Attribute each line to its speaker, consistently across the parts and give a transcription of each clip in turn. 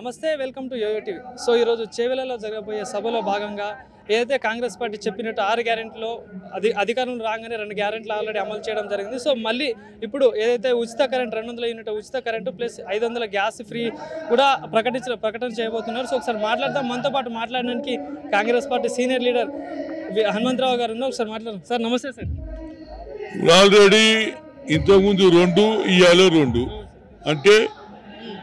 Speaker 1: నమస్తే welcome to Yoyo TV. So ఈరోజు చేవెళ్లలో జరగబోయే సభలో భాగంగా ఏదైతే కాంగ్రెస్ పార్టీ చెప్పినట్టు 6 గ్యారెంటీలో అధికారం రాగానే 2 గ్యారెంటీలు ఆల్రెడీ అమలు చేయడం జరిగింది. సో మళ్ళీ ఇప్పుడు ఏదైతే ఉచిత కరెంట్ 200 యూనిట్ ఉచిత కరెంటు ప్లస్ 500 గ్యాస్ ఫ్రీ కూడా ప్రకటన చేయబోతున్నారు. సో ఒకసారి మాట్లాడదాం. మనతో పాటు మాట్లాడడానికి Congress party senior leader Hanumantharao గారు ఉన్నారు. ఒకసారి మాట్లాడదాం. సార్ నమస్తే సార్.
Speaker 2: ఆల్రెడీ ఇంతకుముందు 2 ఇవాళ 2 అంటే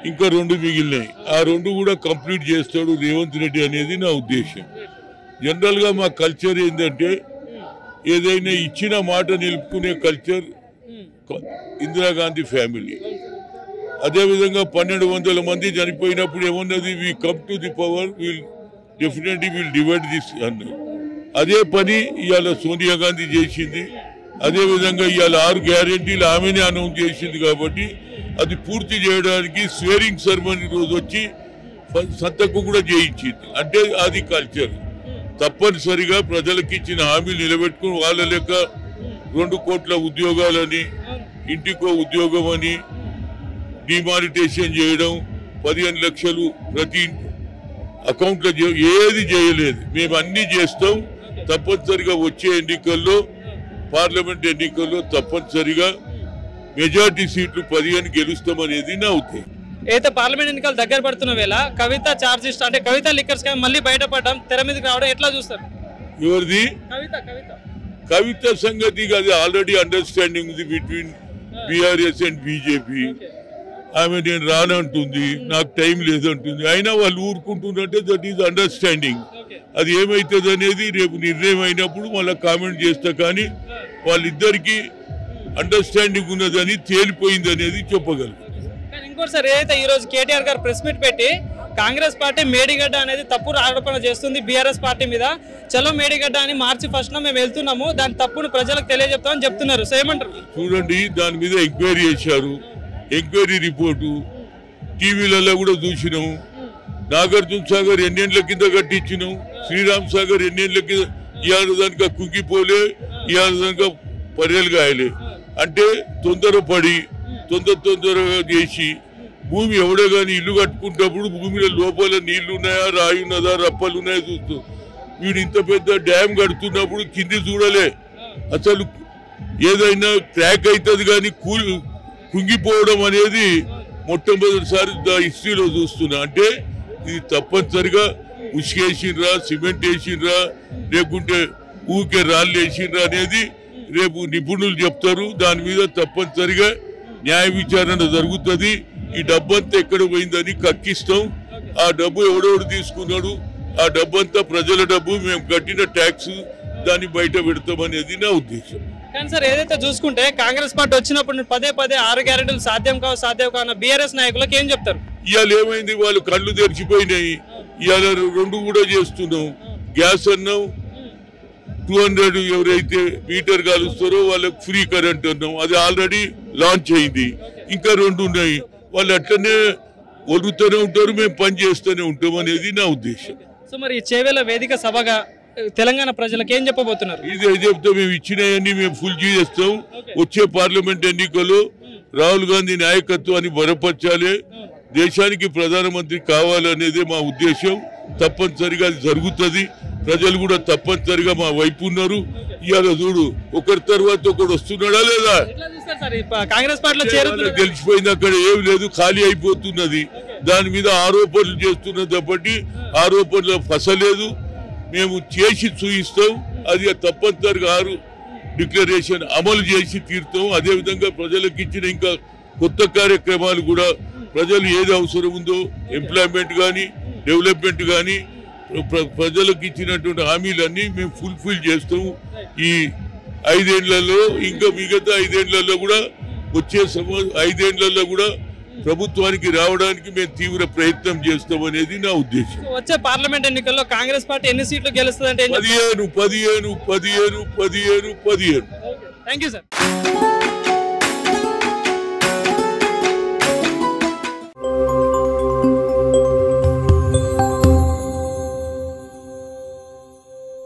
Speaker 2: ఇంకా 2 మిగిలినాయి. ఆ 2 కూడా కంప్లీట్ చేస్తాడు రేవంత్ రెడ్డి అనేది నా ఉద్దేశం. జనరల్గా మా కల్చర్ ఏంటంటే ఏదైనా ఇచ్చిన మాట నిలుపుకునే కల్చర్ ఇందిరాగాంధీ ఫ్యామిలీ. అదేవిధంగా 1200 మంది చనిపోయినప్పుడు ఏమన్నది, we come to the power definitely will divide this అన్నారు. అదే పని ఇవాళ సోనియా గాంధీ చేసింది. అదేవిధంగా ఇవాళ 6 గ్యారెంటీలు ఆమెనే అనౌన్స్ చేసింది. కాబట్టి అది పూర్తి చేయడానికి స్వేరింగ్ సెరమనీ రోజు వచ్చి సంతకం కూడా చేయించింది. అంటే అది కల్చర్. తప్పనిసరిగా ప్రజలకు ఇచ్చిన హామీలు నిలబెట్టుకుని వాళ్ళ లెక్క 2 కోట్ల ఉద్యోగాలని, ఇంటికో ఉద్యోగం అని, డిమానిటేషన్ చేయడం, 15 లక్షలు ప్రతి అకౌంట్లో ఏది చేయలేదు. మేము అన్నీ చేస్తాం. తప్పనిసరిగా వచ్చే ఎన్నికల్లో, పార్లమెంట్ ఎన్నికల్లో తప్పనిసరిగా మెజార్టీ సీట్లు 15 గెలుస్తామనేది నా ఉద్దేశం.
Speaker 1: అయితే పార్లమెంట్ ఎన్నికలు దగ్గర పడుతున్న వేళ కవిత చార్జెస్ అంటే కవిత లిక్కర్స్ మళ్ళీ బయటపడడం, తెర మీదకి రావడం ఎట్లా చూస్తారు?
Speaker 2: ఎవరిది?
Speaker 1: కవిత
Speaker 2: కవిత సంగతి అది ఆల్రెడీ అండర్స్టాండింగ్ ఉంది బిట్వీన్ బీఆర్ఎస్ అండ్ బీజేపీ. ఆమె నేను రానంటుంది, నాకు టైం లేదంటుంది. అయినా వాళ్ళు ఊరుకుంటున్నట్టే దట్ ఈజ్ అండర్స్టాండింగ్. అది ఏమవుతుంది అనేది రేపు నిర్ణయం అయినప్పుడు మళ్ళీ కామెంట్ చేస్తా. కానీ వాళ్ళిద్దరికి అండర్స్టాండింగ్ ఉన్నదని తేలిపోయింది అనేది చెప్పగలను.
Speaker 1: ఇంకోటిసారి ఏదైతే ఈ రోజు కేటీఆర్ గారు ప్రెస్ మీట్ పెట్టి కాంగ్రెస్ పార్టీ మేడిగడ్డ అనేది తప్పుడు ఆరోపణ చేస్తుంది బీఆర్ఎస్ పార్టీ మీద, చలో మేడిగడ్డ అని March 1న మేము వెళ్తున్నాము, దాని తప్పును ప్రజలకు తెలియజెప్తామని చెప్తున్నారు. సో ఏమంటారు?
Speaker 2: చూడండి, దాని మీద ఎంక్వైరీ చేశారు. ఎంక్వైరీ రిపోర్టు టీవీలలో కూడా చూసినాం. నాగార్జున సాగర్ ఎన్నేళ్ల కింద కట్టించినాం, శ్రీరామ్ సాగర్ ఎన్నేళ్ల కింద. ఇవాళ దానిక కుంగిపోలే, ఇవాళ దానిక పర్యలు గాయలే. అంటే తొందరపడి తొందరగా చేసి భూమి ఎవడో కానీ ఇల్లు కట్టుకుంటప్పుడు భూమిలో లోపల నీళ్లు ఉన్నాయా, రాయి ఉన్నదా, రప్పలు ఉన్నాయా చూస్తూ. వీడు ఇంత పెద్ద డ్యామ్ కడుతున్నప్పుడు కింది చూడలే. అసలు ఏదైనా క్రాక్ అవుతుంది కానీ కుంగిపోవడం అనేది మొట్టమొదటిసారి హిస్టరీలో చూస్తున్నా. అంటే ఇది తప్పనిసరిగా ఉసుకేసిండ్రా, సిమెంట్ వేసిండ్రా, లేకుంటే ఊకే రాళ్ళు వేసిండ్రా అనేది రేపు నిపుణులు చెప్తారు. దాని మీద తప్పనిసరిగా న్యాయ విచారణ జరుగుతుంది. ఈ డబ్బంతా ఎక్కడ పోయిందని కక్కిస్తాం. ఆ డబ్బు ఎవడెవడు తీసుకున్నాడు, ఆ డబ్బంతా ప్రజల డబ్బు, మేము కట్టిన ట్యాక్స్, దాన్ని బయట పెడతామనేది నా ఉద్దేశం.
Speaker 1: కానీ సార్ ఏదైతే చూసుకుంటే కాంగ్రెస్ పార్టీ వచ్చినప్పుడు పదే 6 గ్యారెంటీలు సాధ్యం కావు బీఆర్ఎస్ నాయకులకు ఏం చెప్తారు?
Speaker 2: ఇవాళ ఏమైంది, వాళ్ళు కళ్ళు తెరిచిపోయినాయి. ఇవాళ 2 కూడా చేస్తున్నాం. గ్యాస్ అన్నాం, 200 ఎవరైతే మీటర్ కాలుస్తారో వాళ్ళకి ఫ్రీ కరెంట్ అన్నాం. అది ఆల్రెడీ లాంచ్ అయింది. ఇంకా 2 ఉన్నాయి. వాళ్ళు అట్లనే వదులుతూనే ఉంటారు, మేము పని చేస్తూనే ఉంటాం అనేది నా ఉద్దేశం.
Speaker 1: సో మరి చేవెళ్ల వేదిక సభగా తెలంగాణ ప్రజలకు ఏం చెప్పబోతున్నారు?
Speaker 2: ఇది చెప్తా, మేము ఇచ్చినవన్నీ మేము ఫుల్ చేస్తాం. వచ్చే పార్లమెంట్ ఎన్నికల్లో రాహుల్ గాంధీ నాయకత్వాన్ని బలపరచాలి, దేశానికి ప్రధానమంత్రి కావాలనేదే మా ఉద్దేశం. తప్పనిసరిగా అది జరుగుతుంది. ప్రజలు కూడా తప్పనిసరిగా మా వైపు ఉన్నారు. ఇవాళ చూడు, ఒకరి తర్వాత ఒకడు వస్తున్నాడా లేదా?
Speaker 1: కాంగ్రెస్ పార్టీలో
Speaker 2: గెలిచిపోయింది, అక్కడ ఏం లేదు, ఖాళీ అయిపోతున్నది. దాని మీద ఆరోపణలు చేస్తున్నది తప్పటి ఆరోపణలు ఫసలేదు. మేము చేసి చూయిస్తాం. అది తప్పనిసరిగా 6 డిక్లరేషన్ అమలు చేసి తీరుతాం. అదేవిధంగా ప్రజలకు ఇచ్చిన ఇంకా కొత్త కార్యక్రమాలు కూడా ప్రజలు ఏది అవసరం ఉందో, ఎంప్లాయ్మెంట్ కానీ, డెవలప్మెంట్ కానీ, ప్రజలకు ఇచ్చినటువంటి హామీలన్నీ మేము ఫుల్ఫిల్ చేస్తాము. ఈ 5 ఏళ్లలో, ఇంకా మిగతా 5 ఏళ్లలో కూడా, వచ్చే 5 ఏళ్లలో కూడా ప్రభుత్వానికి రావడానికి మేము తీవ్ర ప్రయత్నం చేస్తామనేది నా ఉద్దేశం.
Speaker 1: వచ్చే పార్లమెంట్ ఎన్నికల్లో కాంగ్రెస్ పార్టీ ఎన్ని సీట్లు గెలుస్తుందంటే
Speaker 2: 15.
Speaker 1: Thank you sir.